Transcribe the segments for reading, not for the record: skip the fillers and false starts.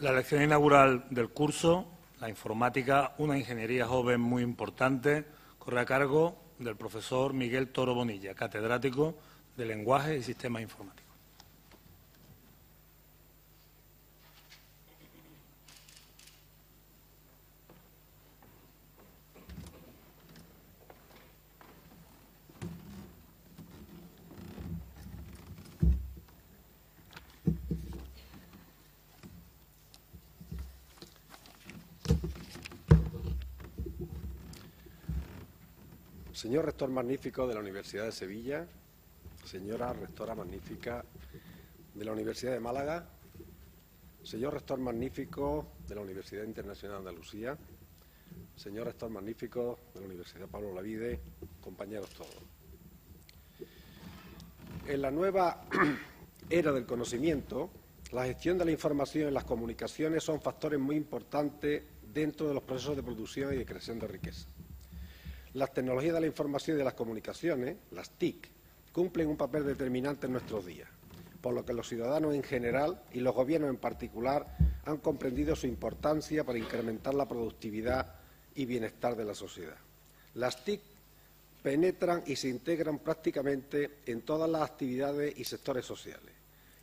La lección inaugural del curso, la informática, una ingeniería joven muy importante, corre a cargo del profesor Miguel Toro Bonilla, catedrático de Lenguaje y Sistemas Informáticos. Señor rector magnífico de la Universidad de Sevilla, señora rectora magnífica de la Universidad de Málaga, señor rector magnífico de la Universidad Internacional de Andalucía, señor rector magnífico de la Universidad Pablo Olavide, compañeros todos. En la nueva era del conocimiento, la gestión de la información y las comunicaciones son factores muy importantes dentro de los procesos de producción y de creación de riqueza. Las tecnologías de la información y de las comunicaciones, las TIC, cumplen un papel determinante en nuestros días, por lo que los ciudadanos en general y los gobiernos en particular han comprendido su importancia para incrementar la productividad y bienestar de la sociedad. Las TIC penetran y se integran prácticamente en todas las actividades y sectores sociales,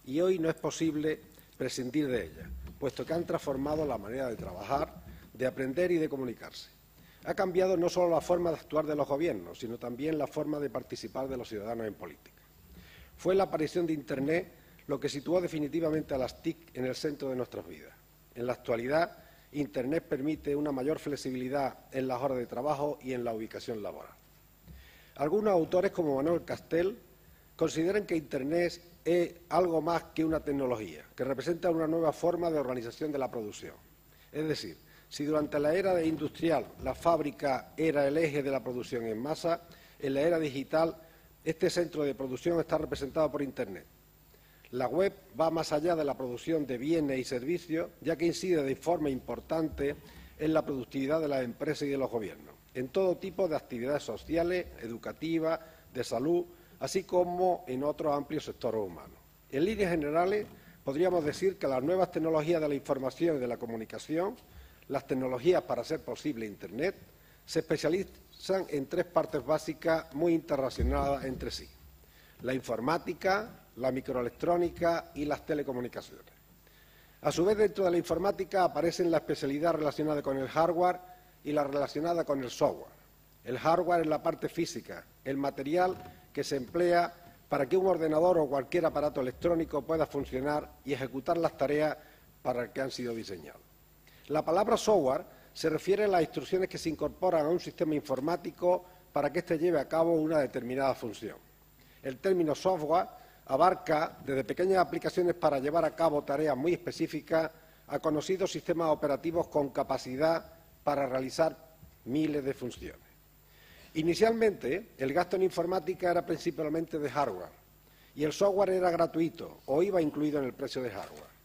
y hoy no es posible prescindir de ellas, puesto que han transformado la manera de trabajar, de aprender y de comunicarse. Ha cambiado no solo la forma de actuar de los gobiernos, sino también la forma de participar de los ciudadanos en política. Fue la aparición de Internet lo que situó definitivamente a las TIC en el centro de nuestras vidas. En la actualidad, Internet permite una mayor flexibilidad en las horas de trabajo y en la ubicación laboral. Algunos autores, como Manuel Castel, consideran que Internet es algo más que una tecnología, que representa una nueva forma de organización de la producción. Es decir, si durante la era industrial la fábrica era el eje de la producción en masa, en la era digital este centro de producción está representado por Internet. La web va más allá de la producción de bienes y servicios, ya que incide de forma importante en la productividad de las empresas y de los gobiernos, en todo tipo de actividades sociales, educativas, de salud, así como en otros amplios sectores humanos. En líneas generales, podríamos decir que las nuevas tecnologías de la información y de la comunicación, las tecnologías para hacer posible Internet, se especializan en tres partes básicas muy interrelacionadas entre sí: la informática, la microelectrónica y las telecomunicaciones. A su vez, dentro de la informática aparecen la especialidad relacionada con el hardware y la relacionada con el software. El hardware es la parte física, el material que se emplea para que un ordenador o cualquier aparato electrónico pueda funcionar y ejecutar las tareas para las que han sido diseñados. La palabra software se refiere a las instrucciones que se incorporan a un sistema informático para que éste lleve a cabo una determinada función. El término software abarca desde pequeñas aplicaciones para llevar a cabo tareas muy específicas a conocidos sistemas operativos con capacidad para realizar miles de funciones. Inicialmente, el gasto en informática era principalmente de hardware y el software era gratuito o iba incluido en el precio de hardware.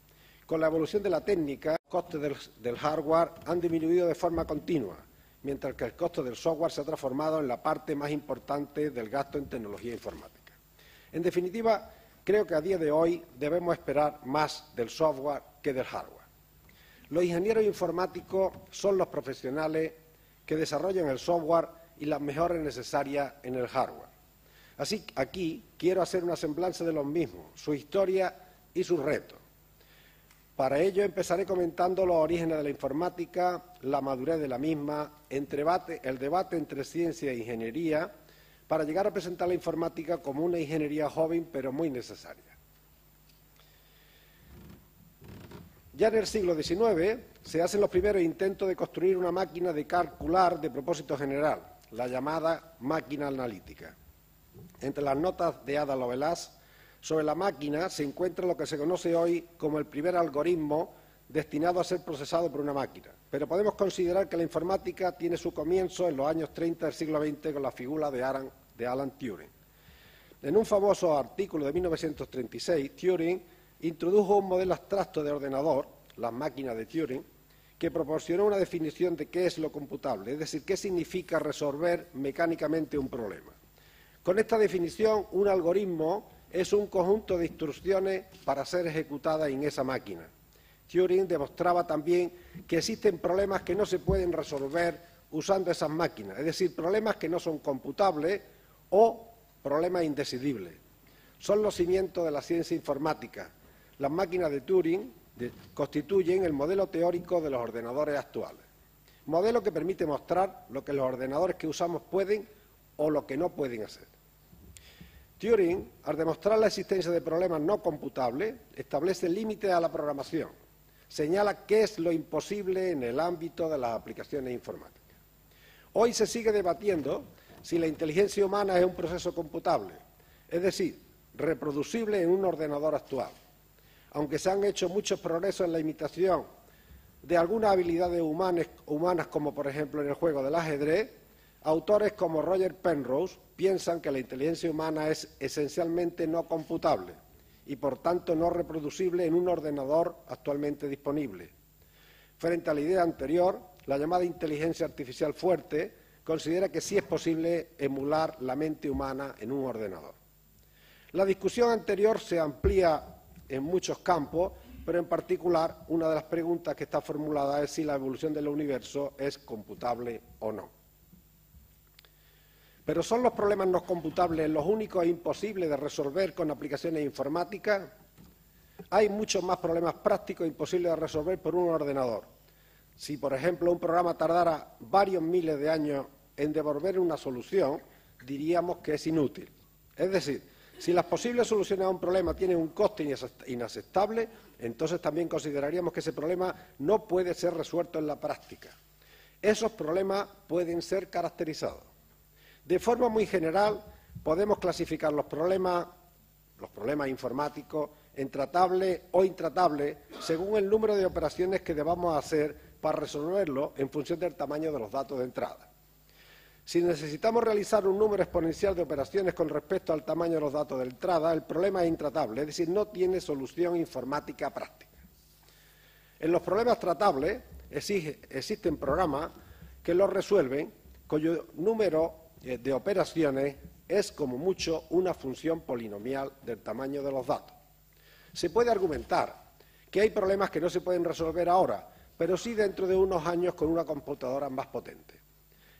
Con la evolución de la técnica, los costes del hardware han disminuido de forma continua, mientras que el costo del software se ha transformado en la parte más importante del gasto en tecnología informática. En definitiva, creo que a día de hoy debemos esperar más del software que del hardware. Los ingenieros informáticos son los profesionales que desarrollan el software y las mejoras necesarias en el hardware. Así, aquí quiero hacer una semblanza de los mismos, su historia y sus retos. Para ello empezaré comentando los orígenes de la informática, la madurez de la misma, el debate entre ciencia e ingeniería, para llegar a presentar la informática como una ingeniería joven pero muy necesaria. Ya en el siglo XIX se hacen los primeros intentos de construir una máquina de calcular de propósito general, la llamada máquina analítica. Entre las notas de Ada Lovelace sobre la máquina se encuentra lo que se conoce hoy como el primer algoritmo destinado a ser procesado por una máquina. Pero podemos considerar que la informática tiene su comienzo en los años 30 del siglo XX con la figura de Alan Turing. En un famoso artículo de 1936, Turing introdujo un modelo abstracto de ordenador, las máquinas de Turing, que proporcionó una definición de qué es lo computable, es decir, qué significa resolver mecánicamente un problema. Con esta definición, un algoritmo es un conjunto de instrucciones para ser ejecutadas en esa máquina. Turing demostraba también que existen problemas que no se pueden resolver usando esas máquinas, es decir, problemas que no son computables o problemas indecidibles. Son los cimientos de la ciencia informática. Las máquinas de Turing constituyen el modelo teórico de los ordenadores actuales. Modelo que permite mostrar lo que los ordenadores que usamos pueden o lo que no pueden hacer. Turing, al demostrar la existencia de problemas no computables, establece límites a la programación. Señala qué es lo imposible en el ámbito de las aplicaciones informáticas. Hoy se sigue debatiendo si la inteligencia humana es un proceso computable, es decir, reproducible en un ordenador actual. Aunque se han hecho muchos progresos en la imitación de algunas habilidades humanas, como por ejemplo en el juego del ajedrez, autores como Roger Penrose piensan que la inteligencia humana es esencialmente no computable y por tanto no reproducible en un ordenador actualmente disponible. Frente a la idea anterior, la llamada inteligencia artificial fuerte considera que sí es posible emular la mente humana en un ordenador. La discusión anterior se amplía en muchos campos, pero en particular una de las preguntas que está formulada es si la evolución del universo es computable o no. ¿Pero son los problemas no computables los únicos e imposibles de resolver con aplicaciones informáticas? Hay muchos más problemas prácticos imposibles de resolver por un ordenador. Si, por ejemplo, un programa tardara varios miles de años en devolver una solución, diríamos que es inútil. Es decir, si las posibles soluciones a un problema tienen un coste inaceptable, entonces también consideraríamos que ese problema no puede ser resuelto en la práctica. Esos problemas pueden ser caracterizados. De forma muy general, podemos clasificar los problemas informáticos en tratables o intratables según el número de operaciones que debamos hacer para resolverlo en función del tamaño de los datos de entrada. Si necesitamos realizar un número exponencial de operaciones con respecto al tamaño de los datos de entrada, el problema es intratable, es decir, no tiene solución informática práctica. En los problemas tratables existen programas que los resuelven, cuyo número de operaciones es como mucho una función polinomial del tamaño de los datos. Se puede argumentar que hay problemas que no se pueden resolver ahora, pero sí dentro de unos años con una computadora más potente.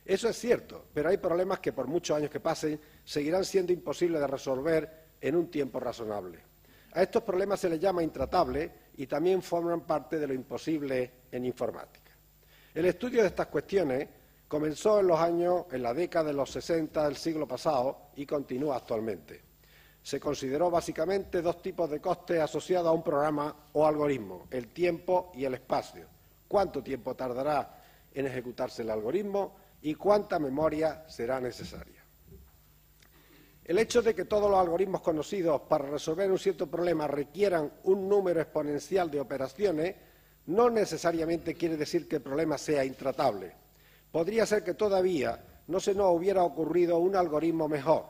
Eso es cierto, pero hay problemas que por muchos años que pasen seguirán siendo imposibles de resolver en un tiempo razonable. A estos problemas se les llama intratables y también forman parte de lo imposible en informática. El estudio de estas cuestiones comenzó en la década de los 60 del siglo pasado y continúa actualmente. Se consideró básicamente dos tipos de costes asociados a un programa o algoritmo, el tiempo y el espacio. ¿Cuánto tiempo tardará en ejecutarse el algoritmo y cuánta memoria será necesaria? El hecho de que todos los algoritmos conocidos para resolver un cierto problema requieran un número exponencial de operaciones no necesariamente quiere decir que el problema sea intratable. Podría ser que todavía no se nos hubiera ocurrido un algoritmo mejor.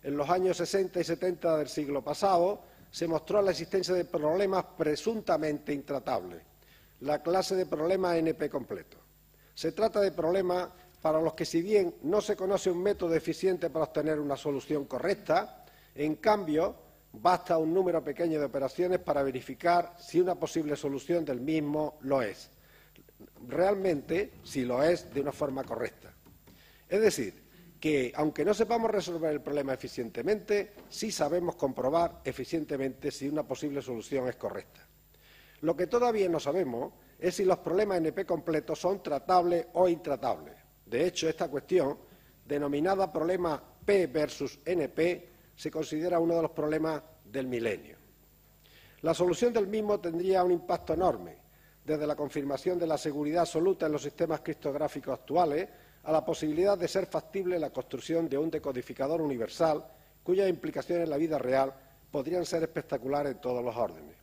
En los años 60 y 70 del siglo pasado se mostró la existencia de problemas presuntamente intratables, la clase de problemas NP completo. Se trata de problemas para los que, si bien no se conoce un método eficiente para obtener una solución correcta, en cambio, basta un número pequeño de operaciones para verificar si una posible solución del mismo lo es. Realmente, si lo es de una forma correcta. Es decir, que aunque no sepamos resolver el problema eficientemente, sí sabemos comprobar eficientemente si una posible solución es correcta. Lo que todavía no sabemos es si los problemas NP completos son tratables o intratables. De hecho, esta cuestión, denominada problema P versus NP, se considera uno de los problemas del milenio. La solución del mismo tendría un impacto enorme, desde la confirmación de la seguridad absoluta en los sistemas criptográficos actuales a la posibilidad de ser factible la construcción de un decodificador universal cuyas implicaciones en la vida real podrían ser espectaculares en todos los órdenes.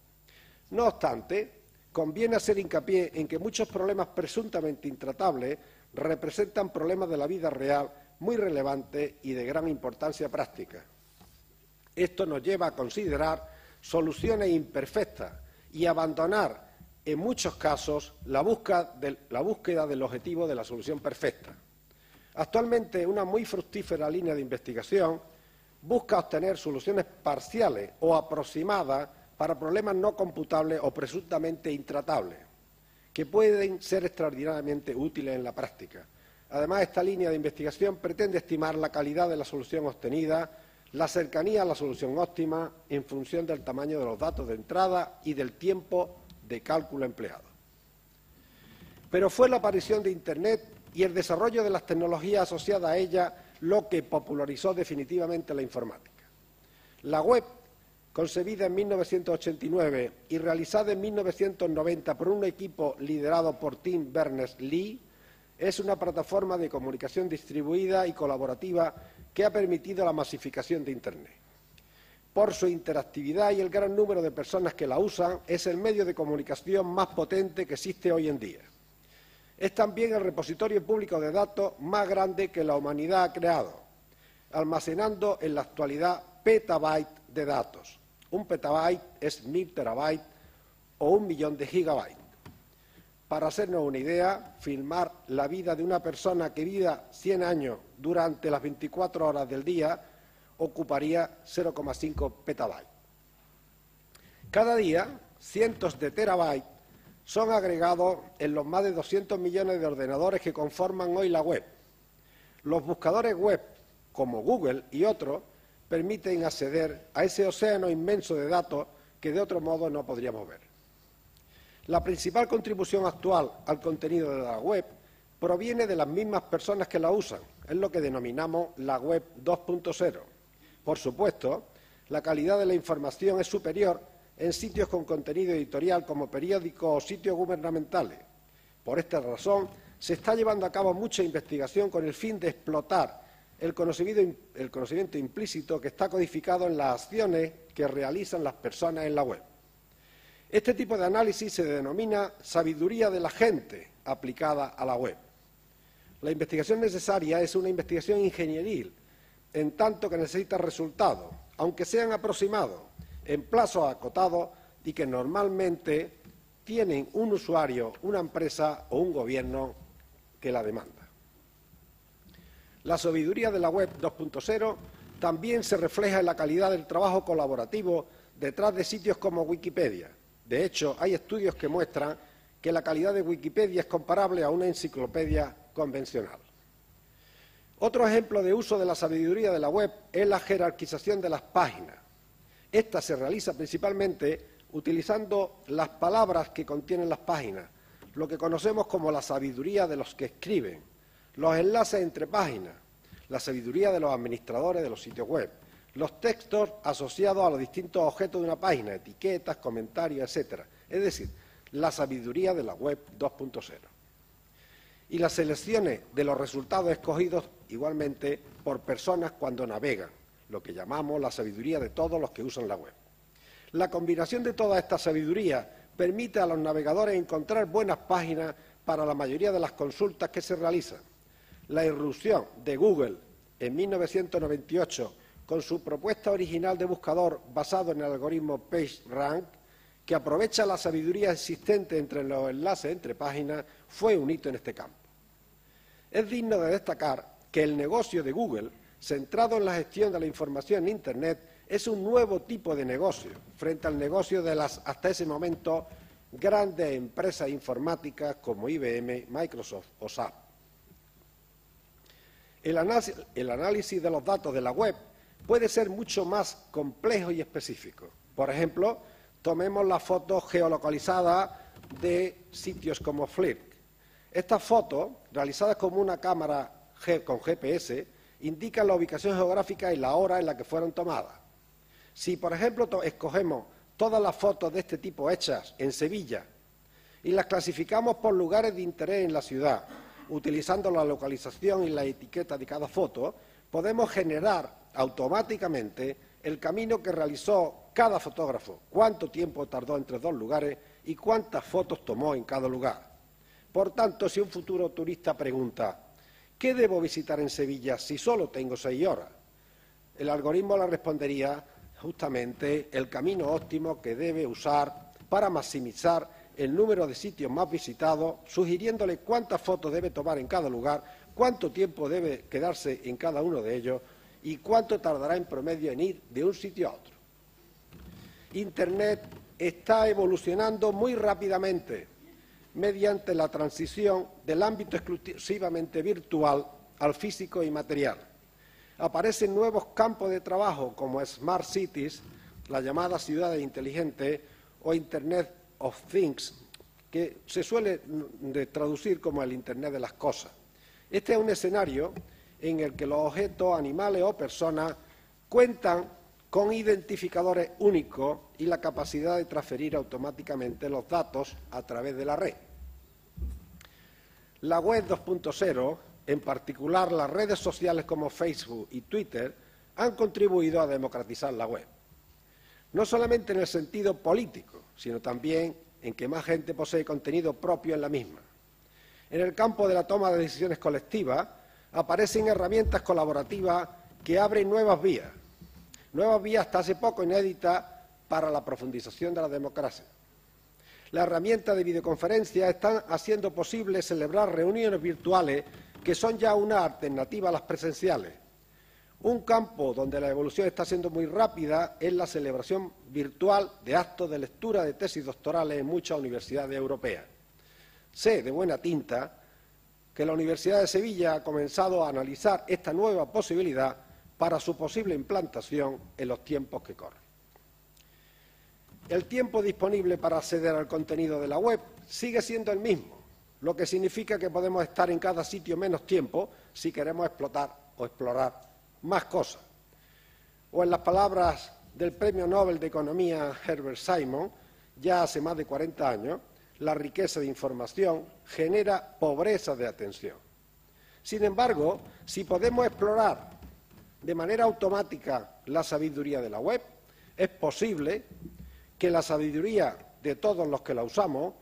No obstante, conviene hacer hincapié en que muchos problemas presuntamente intratables representan problemas de la vida real muy relevantes y de gran importancia práctica. Esto nos lleva a considerar soluciones imperfectas y abandonar, en muchos casos, la búsqueda del objetivo de la solución perfecta. Actualmente, una muy fructífera línea de investigación busca obtener soluciones parciales o aproximadas para problemas no computables o presuntamente intratables, que pueden ser extraordinariamente útiles en la práctica. Además, esta línea de investigación pretende estimar la calidad de la solución obtenida, la cercanía a la solución óptima en función del tamaño de los datos de entrada y del tiempo de cálculo empleado. Pero fue la aparición de Internet y el desarrollo de las tecnologías asociadas a ella lo que popularizó definitivamente la informática. La web, concebida en 1989 y realizada en 1990 por un equipo liderado por Tim Berners-Lee, es una plataforma de comunicación distribuida y colaborativa que ha permitido la masificación de Internet. Por su interactividad y el gran número de personas que la usan, es el medio de comunicación más potente que existe hoy en día. Es también el repositorio público de datos más grande que la humanidad ha creado, almacenando en la actualidad petabytes de datos. Un petabyte es 1000 terabytes o 1 millón de gigabytes. Para hacernos una idea, filmar la vida de una persona que viva 100 años durante las 24 horas del día ocuparía 0,5 petabytes. Cada día, cientos de terabytes son agregados en los más de 200 millones de ordenadores que conforman hoy la web. Los buscadores web, como Google y otros, permiten acceder a ese océano inmenso de datos que de otro modo no podríamos ver. La principal contribución actual al contenido de la web proviene de las mismas personas que la usan, es lo que denominamos la web 2.0. Por supuesto, la calidad de la información es superior en sitios con contenido editorial como periódicos o sitios gubernamentales. Por esta razón, se está llevando a cabo mucha investigación con el fin de explotar el conocimiento implícito que está codificado en las acciones que realizan las personas en la web. Este tipo de análisis se denomina sabiduría de la gente aplicada a la web. La investigación necesaria es una investigación ingenieril, en tanto que necesita resultados, aunque sean aproximados, en plazos acotados y que normalmente tienen un usuario, una empresa o un gobierno que la demanda. La sabiduría de la web 2.0 también se refleja en la calidad del trabajo colaborativo detrás de sitios como Wikipedia. De hecho, hay estudios que muestran que la calidad de Wikipedia es comparable a una enciclopedia convencional. Otro ejemplo de uso de la sabiduría de la web es la jerarquización de las páginas. Esta se realiza principalmente utilizando las palabras que contienen las páginas, lo que conocemos como la sabiduría de los que escriben, los enlaces entre páginas, la sabiduría de los administradores de los sitios web, los textos asociados a los distintos objetos de una página, etiquetas, comentarios, etc. Es decir, la sabiduría de la web 2.0. Y las selecciones de los resultados escogidos igualmente por personas cuando navegan, lo que llamamos la sabiduría de todos los que usan la web. La combinación de toda esta sabiduría permite a los navegadores encontrar buenas páginas para la mayoría de las consultas que se realizan. La irrupción de Google en 1998 con su propuesta original de buscador basado en el algoritmo PageRank, que aprovecha la sabiduría existente entre los enlaces entre páginas, fue un hito en este campo. Es digno de destacar que el negocio de Google, centrado en la gestión de la información en Internet, es un nuevo tipo de negocio frente al negocio de las, hasta ese momento, grandes empresas informáticas como IBM, Microsoft o SAP. El análisis de los datos de la web puede ser mucho más complejo y específico. Por ejemplo, tomemos las fotos geolocalizadas de sitios como Flickr. Estas fotos, realizadas con una cámara con GPS, indican la ubicación geográfica y la hora en la que fueron tomadas. Si, por ejemplo, escogemos todas las fotos de este tipo hechas en Sevilla y las clasificamos por lugares de interés en la ciudad, utilizando la localización y la etiqueta de cada foto, podemos generar automáticamente el camino que realizó cada fotógrafo, cuánto tiempo tardó entre dos lugares y cuántas fotos tomó en cada lugar. Por tanto, si un futuro turista pregunta ¿qué debo visitar en Sevilla si solo tengo 6 horas? El algoritmo le respondería justamente el camino óptimo que debe usar para maximizar el número de sitios más visitados, sugiriéndole cuántas fotos debe tomar en cada lugar, cuánto tiempo debe quedarse en cada uno de ellos y cuánto tardará en promedio en ir de un sitio a otro. Internet está evolucionando muy rápidamente mediante la transición del ámbito exclusivamente virtual al físico y material. Aparecen nuevos campos de trabajo como Smart Cities, las llamadas ciudades inteligentes o Internet of Things, que se suele traducir como el Internet de las cosas. Este es un escenario en el que los objetos, animales o personas cuentan con identificadores únicos y la capacidad de transferir automáticamente los datos a través de la red. La web 2.0, en particular las redes sociales como Facebook y Twitter, han contribuido a democratizar la web. No solamente en el sentido político, sino también en que más gente posee contenido propio en la misma. En el campo de la toma de decisiones colectivas aparecen herramientas colaborativas que abren nuevas vías hasta hace poco inéditas para la profundización de la democracia. Las herramientas de videoconferencia están haciendo posible celebrar reuniones virtuales que son ya una alternativa a las presenciales. Un campo donde la evolución está siendo muy rápida es la celebración virtual de actos de lectura de tesis doctorales en muchas universidades europeas. Sé de buena tinta que la Universidad de Sevilla ha comenzado a analizar esta nueva posibilidad para su posible implantación en los tiempos que corren. El tiempo disponible para acceder al contenido de la web sigue siendo el mismo, lo que significa que podemos estar en cada sitio menos tiempo si queremos explotar o explorar más cosas. O en las palabras del Premio Nobel de Economía Herbert Simon, ya hace más de 40 años, la riqueza de información genera pobreza de atención. Sin embargo, si podemos explorar de manera automática la sabiduría de la web, es posible que la sabiduría de todos los que la usamos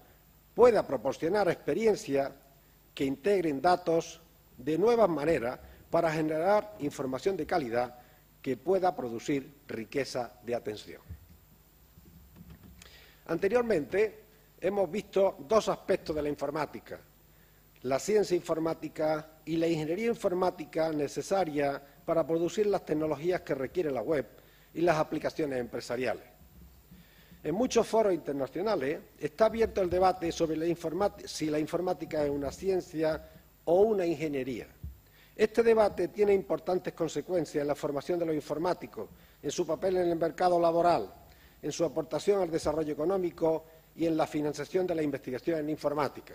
pueda proporcionar experiencias que integren datos de nuevas maneras para generar información de calidad que pueda producir riqueza de atención. Anteriormente hemos visto dos aspectos de la informática: la ciencia informática y la ingeniería informática necesaria para producir las tecnologías que requiere la web y las aplicaciones empresariales. En muchos foros internacionales está abierto el debate sobre si la informática es una ciencia o una ingeniería. Este debate tiene importantes consecuencias en la formación de los informáticos, en su papel en el mercado laboral, en su aportación al desarrollo económico y en la financiación de la investigación en informática.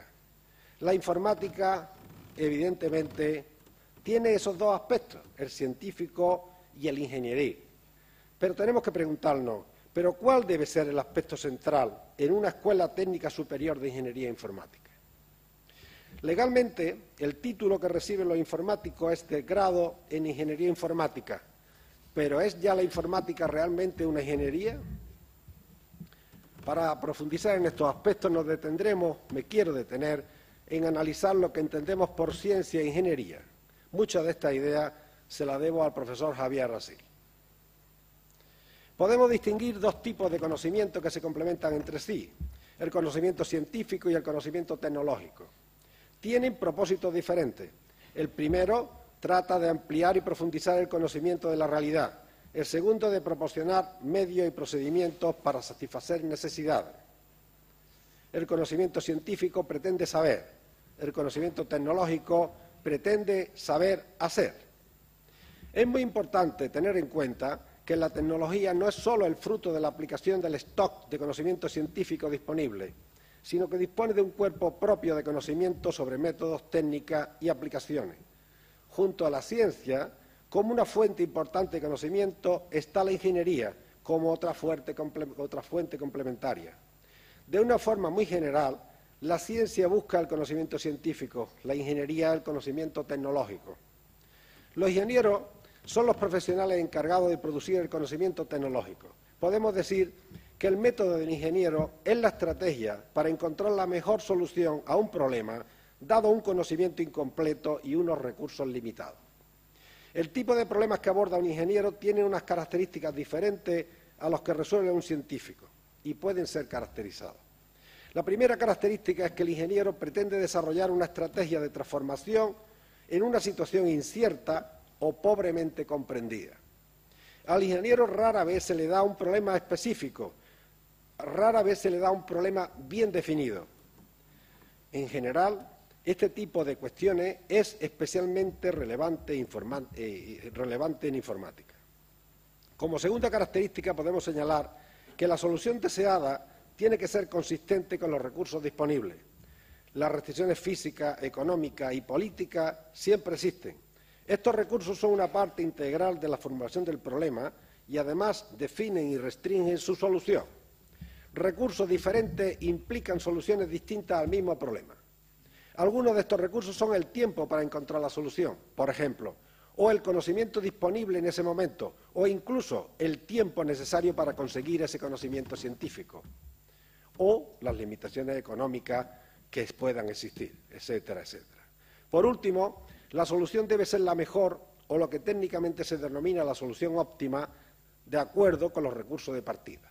La informática, evidentemente, tiene esos dos aspectos, el científico y el ingenieril. Pero tenemos que preguntarnos, ¿pero cuál debe ser el aspecto central en una escuela técnica superior de ingeniería informática? Legalmente, el título que reciben los informáticos es de grado en ingeniería informática, pero ¿es ya la informática realmente una ingeniería? Para profundizar en estos aspectos me quiero detener en analizar lo que entendemos por ciencia e ingeniería. Muchas de estas ideas se las debo al profesor Javier Arrasil. Podemos distinguir dos tipos de conocimiento que se complementan entre sí, el conocimiento científico y el conocimiento tecnológico. Tienen propósitos diferentes. El primero trata de ampliar y profundizar el conocimiento de la realidad. El segundo de proporcionar medios y procedimientos para satisfacer necesidades. El conocimiento científico pretende saber, el conocimiento tecnológico pretende saber hacer. Es muy importante tener en cuenta que la tecnología no es solo el fruto de la aplicación del stock de conocimiento científico disponible, sino que dispone de un cuerpo propio de conocimiento sobre métodos, técnicas y aplicaciones. Junto a la ciencia, como una fuente importante de conocimiento, está la ingeniería como otra fuente complementaria. De una forma muy general, la ciencia busca el conocimiento científico, la ingeniería el conocimiento tecnológico. Los ingenieros son los profesionales encargados de producir el conocimiento tecnológico. Podemos decir que el método del ingeniero es la estrategia para encontrar la mejor solución a un problema, dado un conocimiento incompleto y unos recursos limitados. El tipo de problemas que aborda un ingeniero tiene unas características diferentes a los que resuelve un científico y pueden ser caracterizados. La primera característica es que el ingeniero pretende desarrollar una estrategia de transformación en una situación incierta o pobremente comprendida. Al ingeniero rara vez se le da un problema específico, rara vez se le da un problema bien definido. En general, este tipo de cuestiones es especialmente relevante en informática. Como segunda característica podemos señalar que la solución deseada tiene que ser consistente con los recursos disponibles. Las restricciones físicas, económicas y políticas siempre existen. Estos recursos son una parte integral de la formulación del problema y además definen y restringen su solución. Recursos diferentes implican soluciones distintas al mismo problema. Algunos de estos recursos son el tiempo para encontrar la solución, por ejemplo, o el conocimiento disponible en ese momento, o incluso el tiempo necesario para conseguir ese conocimiento científico, o las limitaciones económicas que puedan existir, etcétera, etcétera. Por último, la solución debe ser la mejor, o lo que técnicamente se denomina la solución óptima, de acuerdo con los recursos de partida.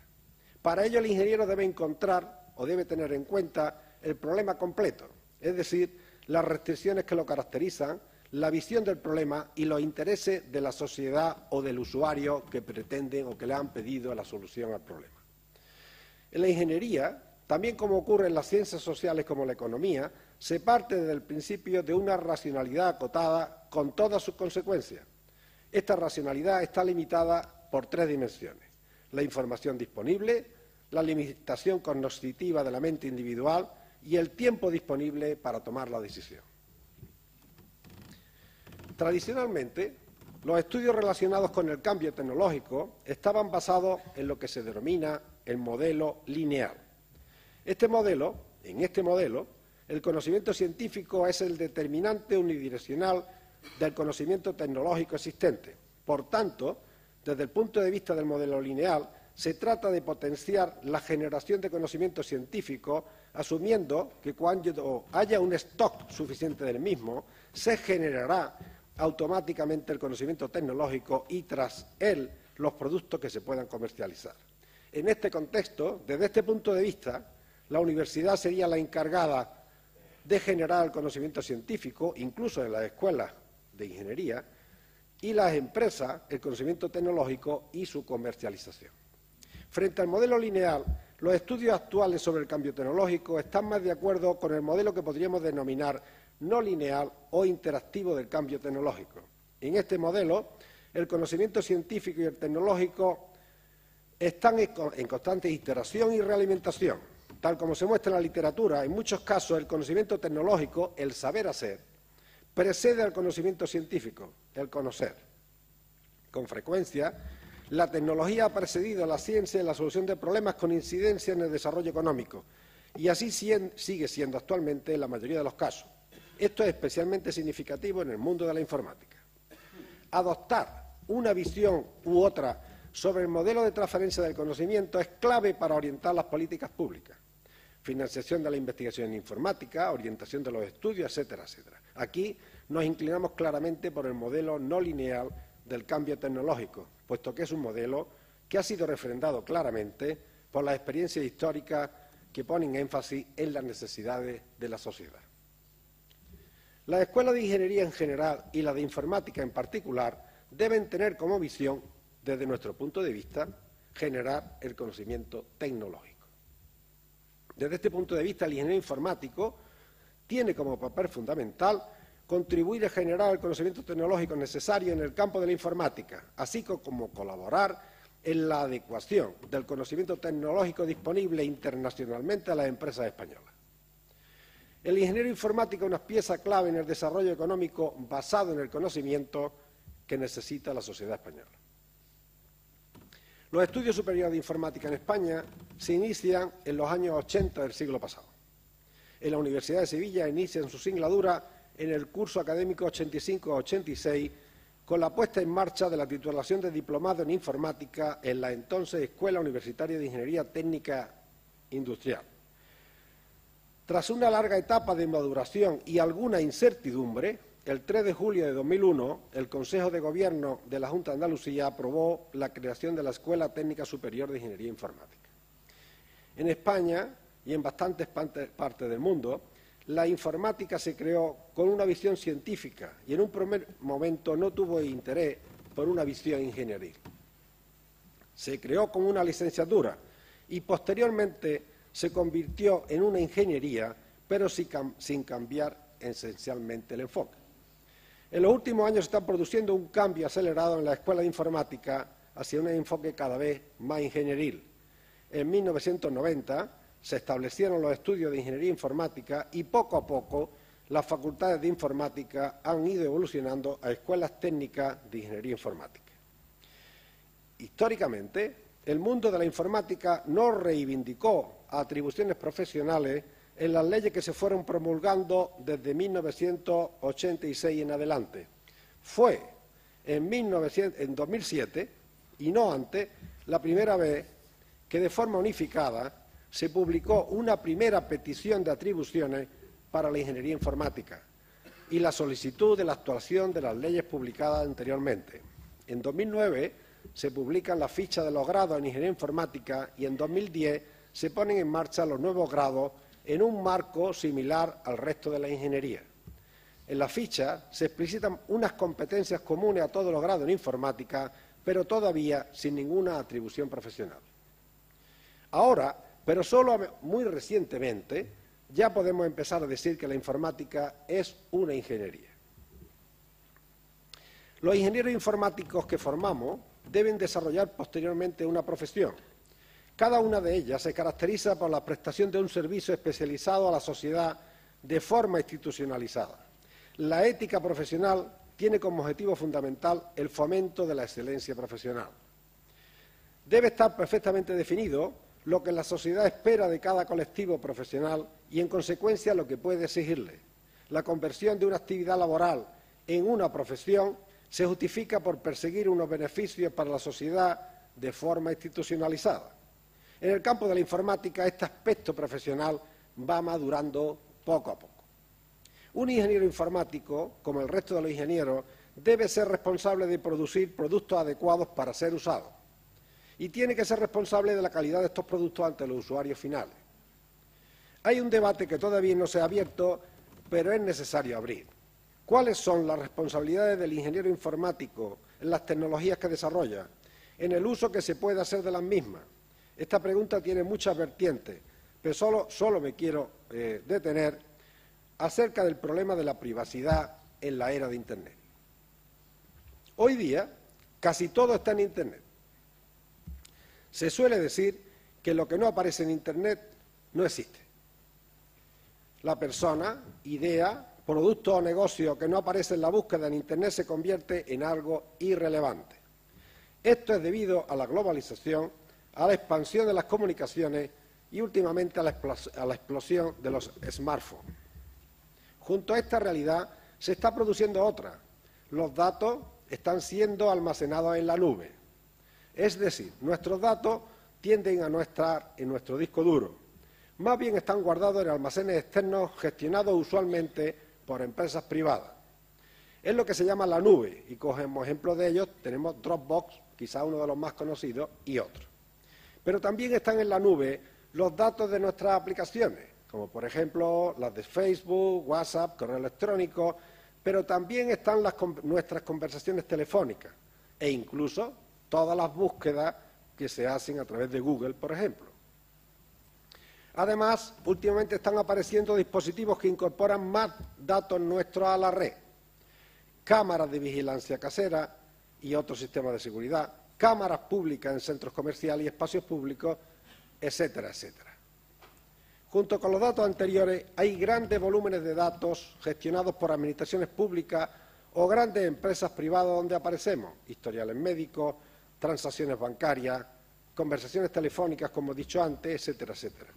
Para ello, el ingeniero debe encontrar o debe tener en cuenta el problema completo, es decir, las restricciones que lo caracterizan, la visión del problema y los intereses de la sociedad o del usuario que pretenden o que le han pedido la solución al problema. En la ingeniería, también como ocurre en las ciencias sociales como la economía, se parte desde el principio de una racionalidad acotada con todas sus consecuencias. Esta racionalidad está limitada por tres dimensiones: la información disponible, la limitación cognitiva de la mente individual y el tiempo disponible para tomar la decisión. Tradicionalmente, los estudios relacionados con el cambio tecnológico estaban basados en lo que se denomina el modelo lineal. En este modelo, el conocimiento científico es el determinante unidireccional del conocimiento tecnológico existente. Por tanto, desde el punto de vista del modelo lineal, se trata de potenciar la generación de conocimiento científico, asumiendo que cuando haya un stock suficiente del mismo, se generará automáticamente el conocimiento tecnológico y, tras él, los productos que se puedan comercializar. En este contexto, desde este punto de vista, la universidad sería la encargada de generar el conocimiento científico, incluso en las escuelas de ingeniería, y las empresas el conocimiento tecnológico y su comercialización. Frente al modelo lineal, los estudios actuales sobre el cambio tecnológico están más de acuerdo con el modelo que podríamos denominar no lineal o interactivo del cambio tecnológico. En este modelo, el conocimiento científico y el tecnológico están en constante iteración y realimentación. Tal como se muestra en la literatura, en muchos casos el conocimiento tecnológico, el saber hacer, precede al conocimiento científico, el conocer. Con frecuencia, la tecnología ha precedido a la ciencia en la solución de problemas con incidencia en el desarrollo económico, y así sigue siendo actualmente en la mayoría de los casos. Esto es especialmente significativo en el mundo de la informática. Adoptar una visión u otra sobre el modelo de transferencia del conocimiento es clave para orientar las políticas públicas. Financiación de la investigación en informática, orientación de los estudios, etcétera, etcétera. Aquí nos inclinamos claramente por el modelo no lineal del cambio tecnológico, puesto que es un modelo que ha sido refrendado claramente por las experiencias históricas que ponen énfasis en las necesidades de la sociedad. Las escuelas de ingeniería en general y las de informática en particular deben tener como visión, desde nuestro punto de vista, generar el conocimiento tecnológico. Desde este punto de vista, el ingeniero informático tiene como papel fundamental contribuir a generar el conocimiento tecnológico necesario en el campo de la informática, así como colaborar en la adecuación del conocimiento tecnológico disponible internacionalmente a las empresas españolas. El ingeniero informático es una pieza clave en el desarrollo económico basado en el conocimiento que necesita la sociedad española. Los estudios superiores de informática en España se inician en los años 80 del siglo pasado. En la Universidad de Sevilla inician su singladura en el curso académico 85-86 con la puesta en marcha de la titulación de diplomado en informática en la entonces Escuela Universitaria de Ingeniería Técnica Industrial. Tras una larga etapa de maduración y alguna incertidumbre, el 3 de julio de 2001, el Consejo de Gobierno de la Junta de Andalucía aprobó la creación de la Escuela Técnica Superior de Ingeniería Informática. En España y en bastantes partes del mundo, la informática se creó con una visión científica y en un primer momento no tuvo interés por una visión ingenieril. Se creó con una licenciatura y posteriormente se convirtió en una ingeniería, pero sin cambiar esencialmente el enfoque. En los últimos años se está produciendo un cambio acelerado en la Escuela de Informática hacia un enfoque cada vez más ingenieril. En 1990 se establecieron los estudios de ingeniería informática y poco a poco las facultades de informática han ido evolucionando a escuelas técnicas de ingeniería informática. Históricamente, el mundo de la informática no reivindicó atribuciones profesionales en las leyes que se fueron promulgando desde 1986 en adelante. Fue en 2007, y no antes, la primera vez que de forma unificada se publicó una primera petición de atribuciones para la ingeniería informática y la solicitud de la actualización de las leyes publicadas anteriormente. En 2009 se publican las fichas de los grados en ingeniería informática y en 2010 se ponen en marcha los nuevos grados en un marco similar al resto de la ingeniería. En la ficha se explicitan unas competencias comunes a todos los grados en informática, pero todavía sin ninguna atribución profesional. Ahora, pero solo muy recientemente, ya podemos empezar a decir que la informática es una ingeniería. Los ingenieros informáticos que formamos deben desarrollar posteriormente una profesión. Cada una de ellas se caracteriza por la prestación de un servicio especializado a la sociedad de forma institucionalizada. La ética profesional tiene como objetivo fundamental el fomento de la excelencia profesional. Debe estar perfectamente definido lo que la sociedad espera de cada colectivo profesional y, en consecuencia, lo que puede exigirle. La conversión de una actividad laboral en una profesión se justifica por perseguir unos beneficios para la sociedad de forma institucionalizada. En el campo de la informática, este aspecto profesional va madurando poco a poco. Un ingeniero informático, como el resto de los ingenieros, debe ser responsable de producir productos adecuados para ser usados y tiene que ser responsable de la calidad de estos productos ante los usuarios finales. Hay un debate que todavía no se ha abierto, pero es necesario abrir. ¿Cuáles son las responsabilidades del ingeniero informático en las tecnologías que desarrolla, en el uso que se puede hacer de las mismas? Esta pregunta tiene muchas vertientes, pero solo me quiero detener acerca del problema de la privacidad en la era de Internet. Hoy día, casi todo está en Internet. Se suele decir que lo que no aparece en Internet no existe. La persona, idea, producto o negocio que no aparece en la búsqueda en Internet se convierte en algo irrelevante. Esto es debido a la globalización, a la expansión de las comunicaciones y últimamente a la explosión de los smartphones. Junto a esta realidad se está produciendo otra. Los datos están siendo almacenados en la nube. Es decir, nuestros datos tienden a no estar en nuestro disco duro. Más bien están guardados en almacenes externos gestionados usualmente por empresas privadas. Es lo que se llama la nube, y como ejemplo de ellos tenemos Dropbox, quizá uno de los más conocidos, y otros. Pero también están en la nube los datos de nuestras aplicaciones, como por ejemplo las de Facebook, WhatsApp, correo electrónico, pero también están nuestras conversaciones telefónicas e incluso todas las búsquedas que se hacen a través de Google, por ejemplo. Además, últimamente están apareciendo dispositivos que incorporan más datos nuestros a la red. Cámaras de vigilancia casera y otros sistemas de seguridad, cámaras públicas en centros comerciales y espacios públicos, etcétera, etcétera. Junto con los datos anteriores, hay grandes volúmenes de datos gestionados por administraciones públicas o grandes empresas privadas donde aparecemos, historiales médicos, transacciones bancarias, conversaciones telefónicas, como he dicho antes, etcétera, etcétera.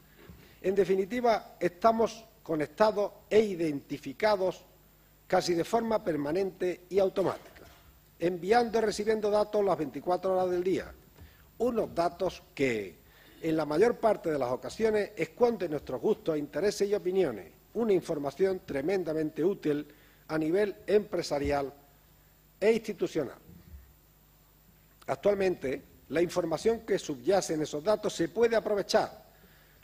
En definitiva, estamos conectados e identificados casi de forma permanente y automática, enviando y recibiendo datos las 24 horas del día, unos datos que, en la mayor parte de las ocasiones, esconden nuestros gustos, intereses y opiniones, una información tremendamente útil a nivel empresarial e institucional. Actualmente, la información que subyace en esos datos se puede aprovechar.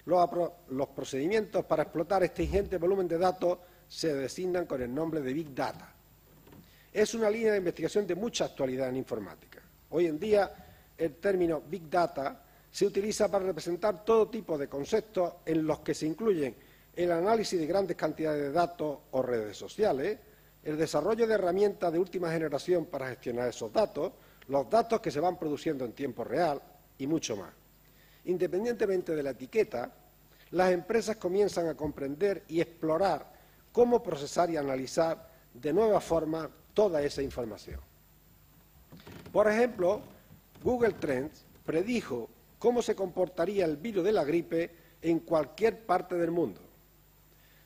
Los procedimientos para explotar este ingente volumen de datos se designan con el nombre de Big Data. Es una línea de investigación de mucha actualidad en informática. Hoy en día, el término Big Data se utiliza para representar todo tipo de conceptos en los que se incluyen el análisis de grandes cantidades de datos o redes sociales, el desarrollo de herramientas de última generación para gestionar esos datos, los datos que se van produciendo en tiempo real y mucho más. Independientemente de la etiqueta, las empresas comienzan a comprender y explorar cómo procesar y analizar de nueva forma toda esa información. Por ejemplo, Google Trends predijo cómo se comportaría el virus de la gripe en cualquier parte del mundo.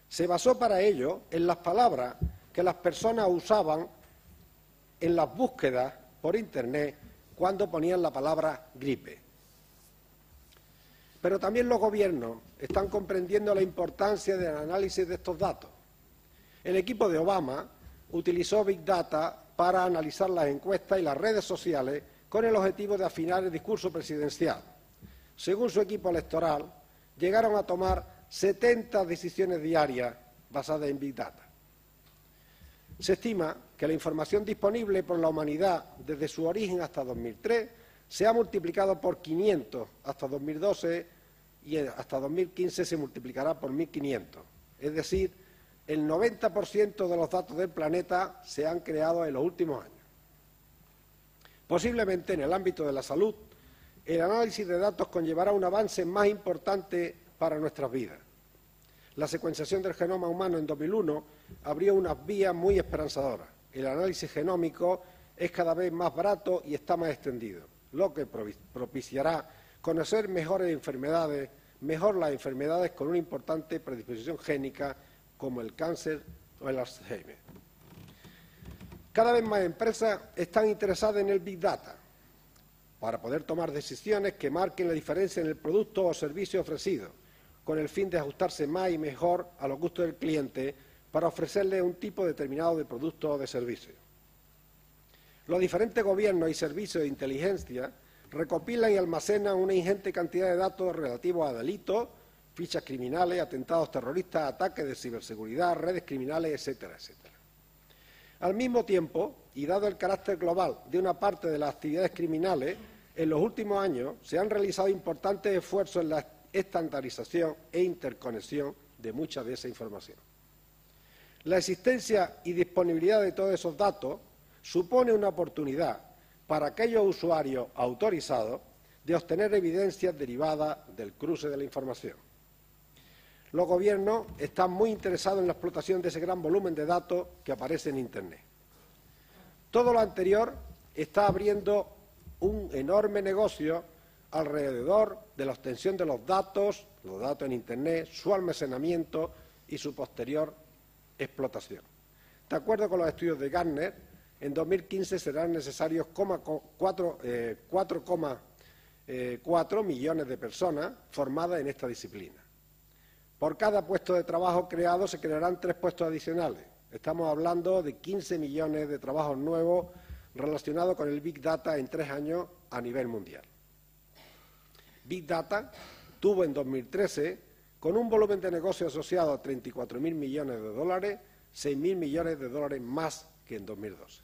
Se basó para ello en las palabras que las personas usaban en las búsquedas por Internet cuando ponían la palabra gripe. Pero también los gobiernos están comprendiendo la importancia del análisis de estos datos. El equipo de Obama utilizó Big Data para analizar las encuestas y las redes sociales con el objetivo de afinar el discurso presidencial. Según su equipo electoral, llegaron a tomar 70 decisiones diarias basadas en Big Data. Se estima que la información disponible por la humanidad desde su origen hasta 2003 se ha multiplicado por 500 hasta 2012 y hasta 2015 se multiplicará por 1.500. Es decir, el 90% de los datos del planeta se han creado en los últimos años. Posiblemente en el ámbito de la salud, el análisis de datos conllevará un avance más importante para nuestras vidas. La secuenciación del genoma humano en 2001 abrió unas vías muy esperanzadoras. El análisis genómico es cada vez más barato y está más extendido, lo que propiciará conocer mejor las enfermedades con una importante predisposición génica como el cáncer o el Alzheimer. Cada vez más empresas están interesadas en el Big Data para poder tomar decisiones que marquen la diferencia en el producto o servicio ofrecido, con el fin de ajustarse más y mejor a los gustos del cliente para ofrecerle un tipo determinado de producto o de servicio. Los diferentes gobiernos y servicios de inteligencia recopilan y almacenan una ingente cantidad de datos relativos a delitos, fichas criminales, atentados terroristas, ataques de ciberseguridad, redes criminales, etcétera, etcétera. Al mismo tiempo, y dado el carácter global de una parte de las actividades criminales, en los últimos años se han realizado importantes esfuerzos en la estandarización e interconexión de mucha de esa información. La existencia y disponibilidad de todos esos datos supone una oportunidad para aquellos usuarios autorizados de obtener evidencias derivadas del cruce de la información. Los gobiernos están muy interesados en la explotación de ese gran volumen de datos que aparece en Internet. Todo lo anterior está abriendo un enorme negocio alrededor de la obtención de los datos en Internet, su almacenamiento y su posterior explotación. De acuerdo con los estudios de Gartner, en 2015 serán necesarios 4,4 millones de personas formadas en esta disciplina. Por cada puesto de trabajo creado se crearán 3 puestos adicionales. Estamos hablando de 15 millones de trabajos nuevos relacionados con el Big Data en 3 años a nivel mundial. Big Data tuvo en 2013, con un volumen de negocio asociado a 34.000 millones de dólares, 6.000 millones de dólares más que en 2012.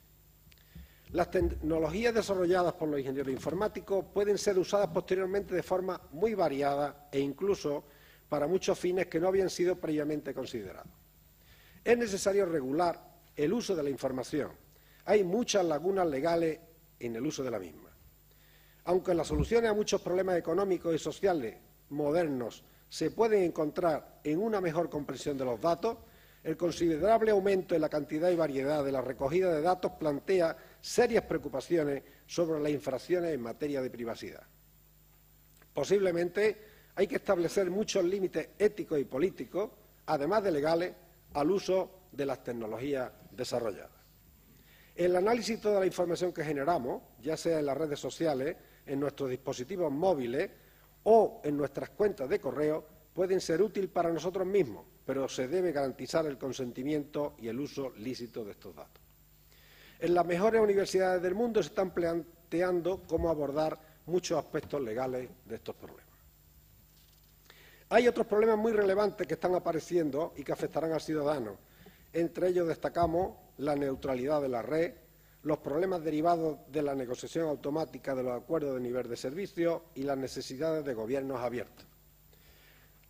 Las tecnologías desarrolladas por los ingenieros informáticos pueden ser usadas posteriormente de forma muy variada e incluso para muchos fines que no habían sido previamente considerados. Es necesario regular el uso de la información. Hay muchas lagunas legales en el uso de la misma. Aunque las soluciones a muchos problemas económicos y sociales modernos se pueden encontrar en una mejor comprensión de los datos, el considerable aumento en la cantidad y variedad de la recogida de datos plantea serias preocupaciones sobre las infracciones en materia de privacidad. Posiblemente hay que establecer muchos límites éticos y políticos, además de legales, al uso de las tecnologías desarrolladas. El análisis de toda la información que generamos, ya sea en las redes sociales, en nuestros dispositivos móviles o en nuestras cuentas de correo, pueden ser útiles para nosotros mismos, pero se debe garantizar el consentimiento y el uso lícito de estos datos. En las mejores universidades del mundo se están planteando cómo abordar muchos aspectos legales de estos problemas. Hay otros problemas muy relevantes que están apareciendo y que afectarán al ciudadano. Entre ellos destacamos la neutralidad de la red, los problemas derivados de la negociación automática de los acuerdos de nivel de servicio y las necesidades de gobiernos abiertos.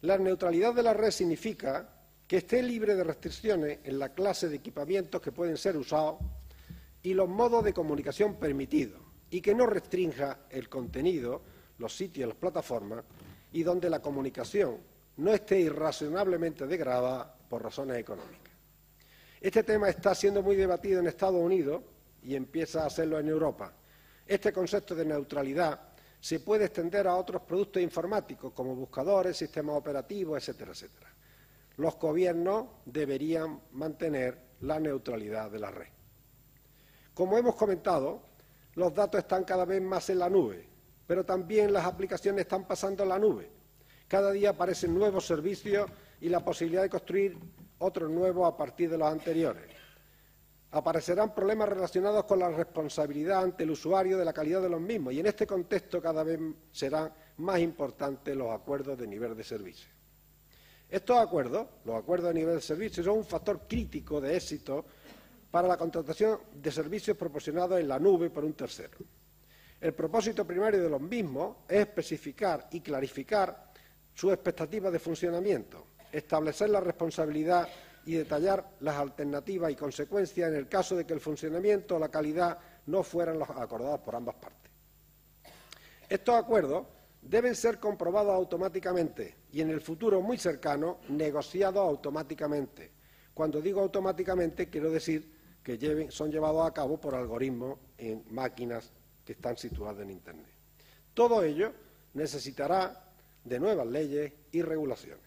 La neutralidad de la red significa que esté libre de restricciones en la clase de equipamientos que pueden ser usados y los modos de comunicación permitidos, y que no restrinja el contenido, los sitios, las plataformas, y donde la comunicación no esté irrazonablemente degradada por razones económicas. Este tema está siendo muy debatido en Estados Unidos y empieza a hacerlo en Europa. Este concepto de neutralidad se puede extender a otros productos informáticos como buscadores, sistemas operativos, etcétera, etcétera. Los gobiernos deberían mantener la neutralidad de la red. Como hemos comentado, los datos están cada vez más en la nube, pero también las aplicaciones están pasando a la nube. Cada día aparecen nuevos servicios y la posibilidad de construir otros nuevos a partir de los anteriores. Aparecerán problemas relacionados con la responsabilidad ante el usuario de la calidad de los mismos, y en este contexto cada vez serán más importantes los acuerdos de nivel de servicio. Estos acuerdos, los acuerdos de nivel de servicio, son un factor crítico de éxito para la contratación de servicios proporcionados en la nube por un tercero. El propósito primario de los mismos es especificar y clarificar sus expectativas de funcionamiento, establecer la responsabilidad y detallar las alternativas y consecuencias en el caso de que el funcionamiento o la calidad no fueran los acordados por ambas partes. Estos acuerdos deben ser comprobados automáticamente y en el futuro muy cercano negociados automáticamente. Cuando digo automáticamente quiero decir que son llevados a cabo por algoritmos en máquinas que están situadas en Internet. Todo ello necesitará de nuevas leyes y regulaciones.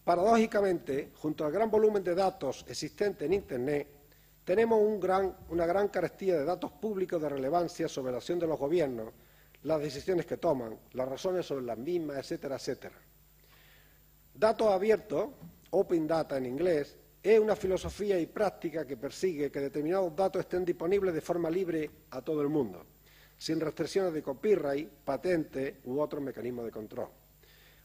Paradójicamente, junto al gran volumen de datos existente en Internet, tenemos una gran carestía de datos públicos de relevancia sobre la acción de los gobiernos, las decisiones que toman, las razones sobre las mismas, etcétera, etcétera. Datos abiertos, Open Data en inglés, es una filosofía y práctica que persigue que determinados datos estén disponibles de forma libre a todo el mundo, sin restricciones de copyright, patente u otros mecanismos de control.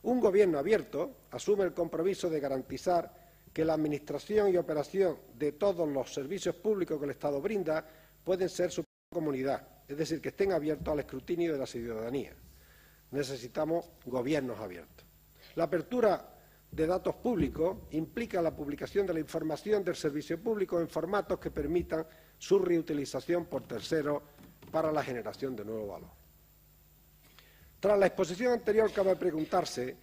Un gobierno abierto asume el compromiso de garantizar que la administración y operación de todos los servicios públicos que el Estado brinda pueden ser su comunidad, es decir, que estén abiertos al escrutinio de la ciudadanía. Necesitamos gobiernos abiertos. La apertura de datos públicos implica la publicación de la información del servicio público en formatos que permitan su reutilización por terceros para la generación de nuevo valor. Tras la exposición anterior, cabe preguntarse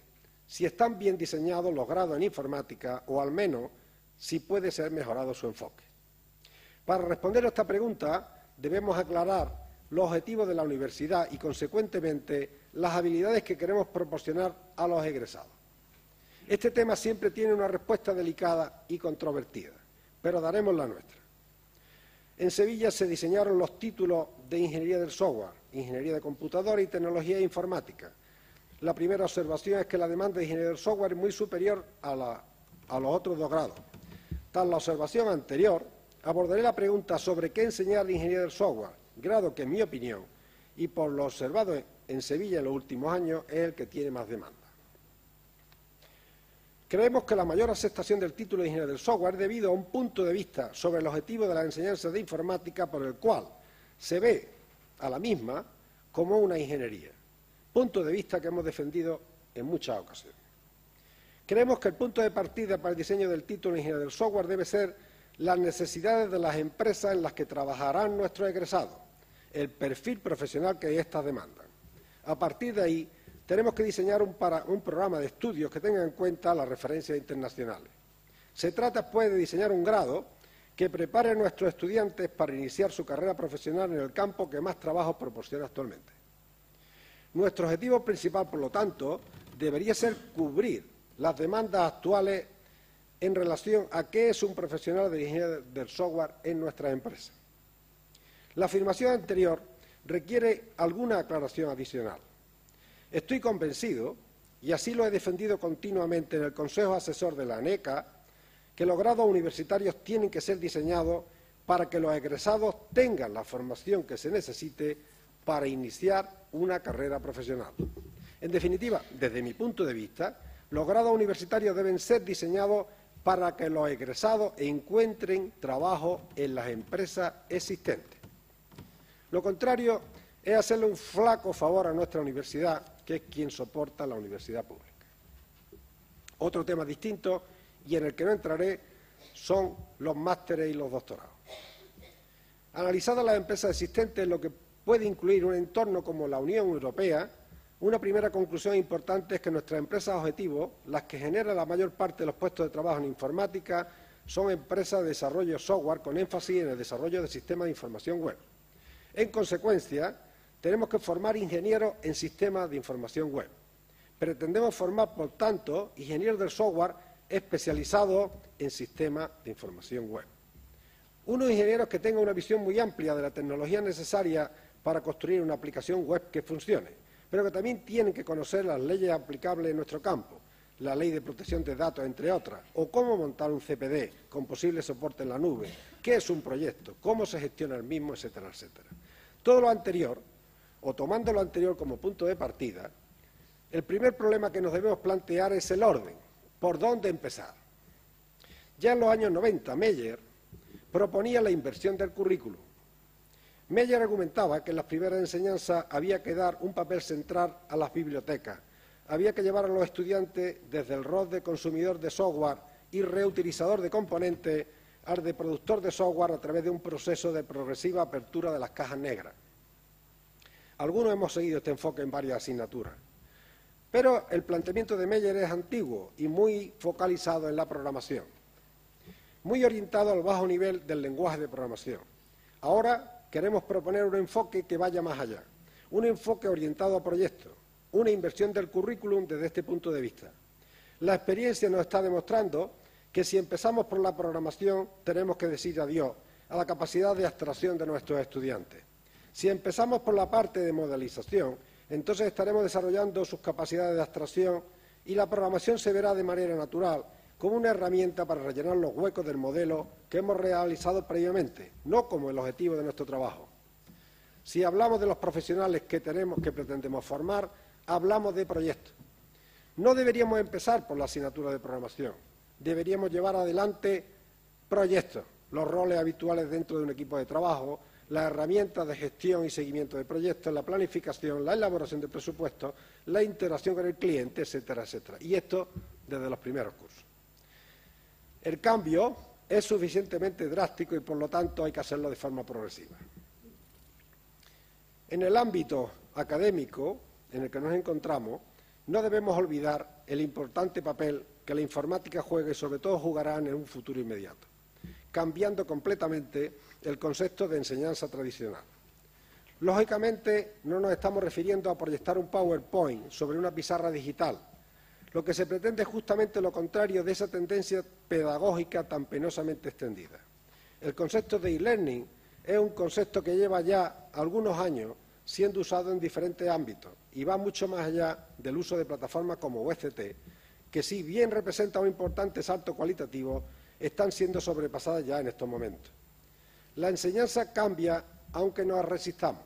si están bien diseñados los grados en informática o, al menos, si puede ser mejorado su enfoque. Para responder a esta pregunta, debemos aclarar los objetivos de la universidad y, consecuentemente, las habilidades que queremos proporcionar a los egresados. Este tema siempre tiene una respuesta delicada y controvertida, pero daremos la nuestra. En Sevilla se diseñaron los títulos de Ingeniería del Software, Ingeniería de Computadora y Tecnología Informática. La primera observación es que la demanda de Ingeniería del Software es muy superior a los otros dos grados. Tras la observación anterior, abordaré la pregunta sobre qué enseñar de Ingeniería del Software, grado que, en mi opinión, y por lo observado en Sevilla en los últimos años, es el que tiene más demanda. Creemos que la mayor aceptación del título de Ingeniero del Software es debido a un punto de vista sobre el objetivo de la enseñanza de informática por el cual se ve a la misma como una ingeniería, punto de vista que hemos defendido en muchas ocasiones. Creemos que el punto de partida para el diseño del título de Ingeniero del Software debe ser las necesidades de las empresas en las que trabajarán nuestros egresados, el perfil profesional que éstas demandan. A partir de ahí, tenemos que diseñar un programa de estudios que tenga en cuenta las referencias internacionales. Se trata, pues, de diseñar un grado que prepare a nuestros estudiantes para iniciar su carrera profesional en el campo que más trabajo proporciona actualmente. Nuestro objetivo principal, por lo tanto, debería ser cubrir las demandas actuales en relación a qué es un profesional de ingeniería del software en nuestras empresas. La afirmación anterior requiere alguna aclaración adicional. Estoy convencido, y así lo he defendido continuamente en el Consejo Asesor de la ANECA, que los grados universitarios tienen que ser diseñados para que los egresados tengan la formación que se necesite para iniciar una carrera profesional. En definitiva, desde mi punto de vista, los grados universitarios deben ser diseñados para que los egresados encuentren trabajo en las empresas existentes. Lo contrario es hacerle un flaco favor a nuestra universidad, que es quien soporta la universidad pública. Otro tema distinto, y en el que no entraré, son los másteres y los doctorados. Analizadas las empresas existentes, lo que puede incluir un entorno como la Unión Europea, una primera conclusión importante es que nuestras empresas objetivos, las que generan la mayor parte de los puestos de trabajo en informática, son empresas de desarrollo de software con énfasis en el desarrollo de sistemas de información web. En consecuencia, tenemos que formar ingenieros en sistemas de información web. Pretendemos formar, por tanto, ingenieros del software especializados en sistemas de información web. Unos ingenieros que tengan una visión muy amplia de la tecnología necesaria para construir una aplicación web que funcione, pero que también tienen que conocer las leyes aplicables en nuestro campo, la ley de protección de datos, entre otras, o cómo montar un CPD con posible soporte en la nube, qué es un proyecto, cómo se gestiona el mismo, etcétera, etcétera. Todo lo anterior, o tomando lo anterior como punto de partida, el primer problema que nos debemos plantear es el orden, por dónde empezar. Ya en los años 90, Meyer proponía la inversión del currículum. Meyer argumentaba que en las primeras enseñanzas había que dar un papel central a las bibliotecas, había que llevar a los estudiantes desde el rol de consumidor de software y reutilizador de componentes al de productor de software a través de un proceso de progresiva apertura de las cajas negras. Algunos hemos seguido este enfoque en varias asignaturas, pero el planteamiento de Meyer es antiguo y muy focalizado en la programación, muy orientado al bajo nivel del lenguaje de programación. Ahora queremos proponer un enfoque que vaya más allá, un enfoque orientado a proyectos, una inversión del currículum desde este punto de vista. La experiencia nos está demostrando que si empezamos por la programación tenemos que decir adiós a la capacidad de abstracción de nuestros estudiantes. Si empezamos por la parte de modelización, entonces estaremos desarrollando sus capacidades de abstracción y la programación se verá de manera natural como una herramienta para rellenar los huecos del modelo que hemos realizado previamente, no como el objetivo de nuestro trabajo. Si hablamos de los profesionales que pretendemos formar, hablamos de proyectos. No deberíamos empezar por la asignatura de programación, deberíamos llevar adelante proyectos, los roles habituales dentro de un equipo de trabajo, las herramientas de gestión y seguimiento de proyectos, la planificación, la elaboración de presupuestos, la interacción con el cliente, etcétera, etcétera. Y esto desde los primeros cursos. El cambio es suficientemente drástico y, por lo tanto, hay que hacerlo de forma progresiva. En el ámbito académico en el que nos encontramos, no debemos olvidar el importante papel que la informática juega y, sobre todo, jugará en un futuro inmediato, cambiando completamente el concepto de enseñanza tradicional. Lógicamente, no nos estamos refiriendo a proyectar un PowerPoint sobre una pizarra digital. Lo que se pretende es justamente lo contrario de esa tendencia pedagógica tan penosamente extendida. El concepto de e-learning es un concepto que lleva ya algunos años siendo usado en diferentes ámbitos y va mucho más allá del uso de plataformas como UCT, que si bien representa un importante salto cualitativo, están siendo sobrepasadas ya en estos momentos. La enseñanza cambia aunque nos resistamos.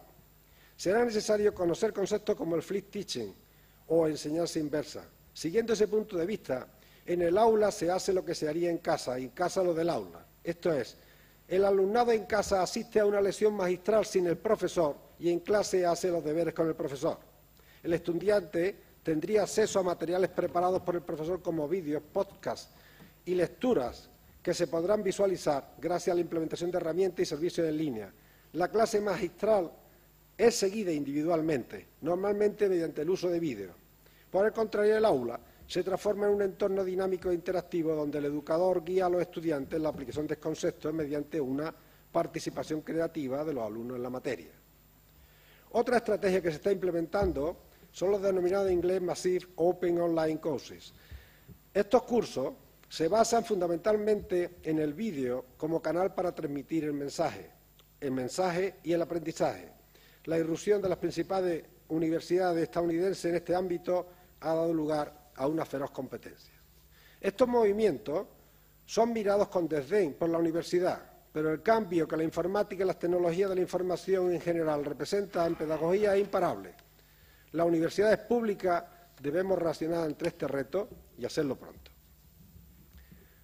Será necesario conocer conceptos como el flip teaching o enseñanza inversa. Siguiendo ese punto de vista, en el aula se hace lo que se haría en casa, y en casa lo del aula. Esto es, el alumnado en casa asiste a una lección magistral sin el profesor y en clase hace los deberes con el profesor. El estudiante tendría acceso a materiales preparados por el profesor como vídeos, podcasts y lecturas que se podrán visualizar gracias a la implementación de herramientas y servicios en línea. La clase magistral es seguida individualmente, normalmente mediante el uso de vídeos. Por el contrario, el aula se transforma en un entorno dinámico e interactivo donde el educador guía a los estudiantes en la aplicación de conceptos mediante una participación creativa de los alumnos en la materia. Otra estrategia que se está implementando son los denominados en inglés Massive Open Online Courses. Estos cursos se basan fundamentalmente en el vídeo como canal para transmitir el mensaje y el aprendizaje. La irrupción de las principales universidades estadounidenses en este ámbito ha dado lugar a una feroz competencia. Estos movimientos son mirados con desdén por la universidad, pero el cambio que la informática y las tecnologías de la información en general representan en pedagogía es imparable. Las universidades públicas debemos reaccionar ante este reto y hacerlo pronto.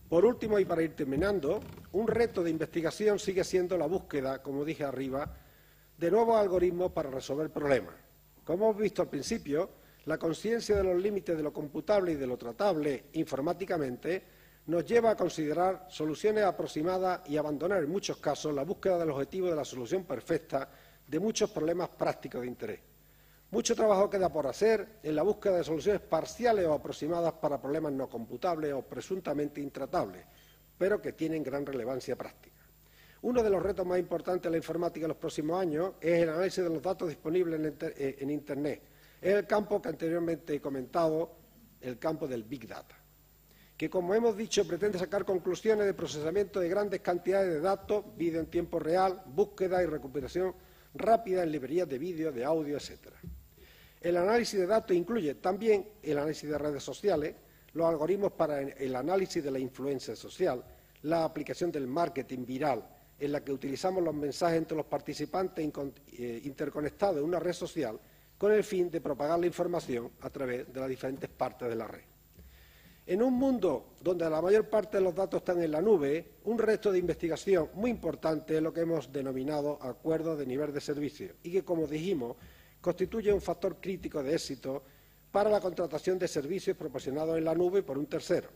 Por último, y para ir terminando, un reto de investigación sigue siendo la búsqueda, como dije arriba, de nuevos algoritmos para resolver problemas. Como hemos visto al principio, la conciencia de los límites de lo computable y de lo tratable informáticamente nos lleva a considerar soluciones aproximadas y abandonar en muchos casos la búsqueda del objetivo de la solución perfecta de muchos problemas prácticos de interés. Mucho trabajo queda por hacer en la búsqueda de soluciones parciales o aproximadas para problemas no computables o presuntamente intratables, pero que tienen gran relevancia práctica. Uno de los retos más importantes de la informática en los próximos años es el análisis de los datos disponibles en Internet. Es el campo que anteriormente he comentado, el campo del Big Data, que, como hemos dicho, pretende sacar conclusiones de procesamiento de grandes cantidades de datos, vídeo en tiempo real, búsqueda y recuperación rápida en librerías de vídeo, de audio, etc. El análisis de datos incluye también el análisis de redes sociales, los algoritmos para el análisis de la influencia social, la aplicación del marketing viral, en la que utilizamos los mensajes entre los participantes interconectados en una red social con el fin de propagar la información a través de las diferentes partes de la red. En un mundo donde la mayor parte de los datos están en la nube, un reto de investigación muy importante es lo que hemos denominado acuerdos de nivel de servicio y que, como dijimos, constituye un factor crítico de éxito para la contratación de servicios proporcionados en la nube por un tercero,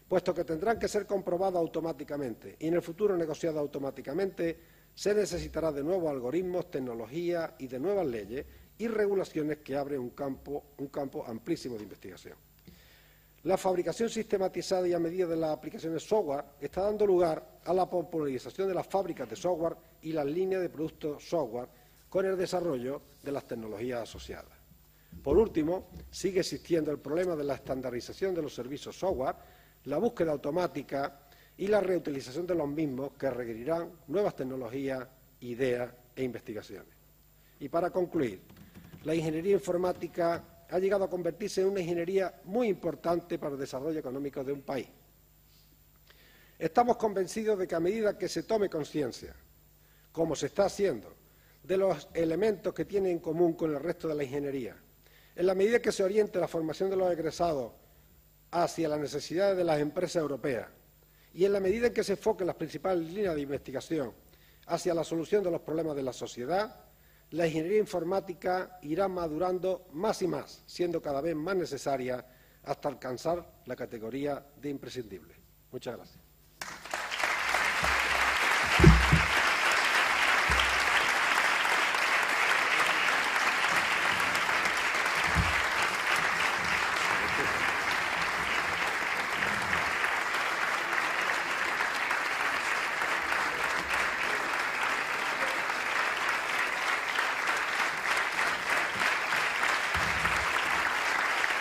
puesto que tendrán que ser comprobados automáticamente y en el futuro negociados automáticamente, se necesitará de nuevos algoritmos, tecnologías y de nuevas leyes y regulaciones que abren un campo amplísimo de investigación. La fabricación sistematizada y a medida de las aplicaciones software está dando lugar a la popularización de las fábricas de software y las líneas de productos software con el desarrollo de las tecnologías asociadas. Por último, sigue existiendo el problema de la estandarización de los servicios software, la búsqueda automática y la reutilización de los mismos, que requerirán nuevas tecnologías, ideas e investigaciones. Y para concluir, la ingeniería informática ha llegado a convertirse en una ingeniería muy importante para el desarrollo económico de un país. Estamos convencidos de que a medida que se tome conciencia, como se está haciendo, de los elementos que tiene en común con el resto de la ingeniería, en la medida que se oriente la formación de los egresados hacia las necesidades de las empresas europeas y en la medida en que se enfoquen las principales líneas de investigación hacia la solución de los problemas de la sociedad, la ingeniería informática irá madurando más y más, siendo cada vez más necesaria hasta alcanzar la categoría de imprescindible. Muchas gracias.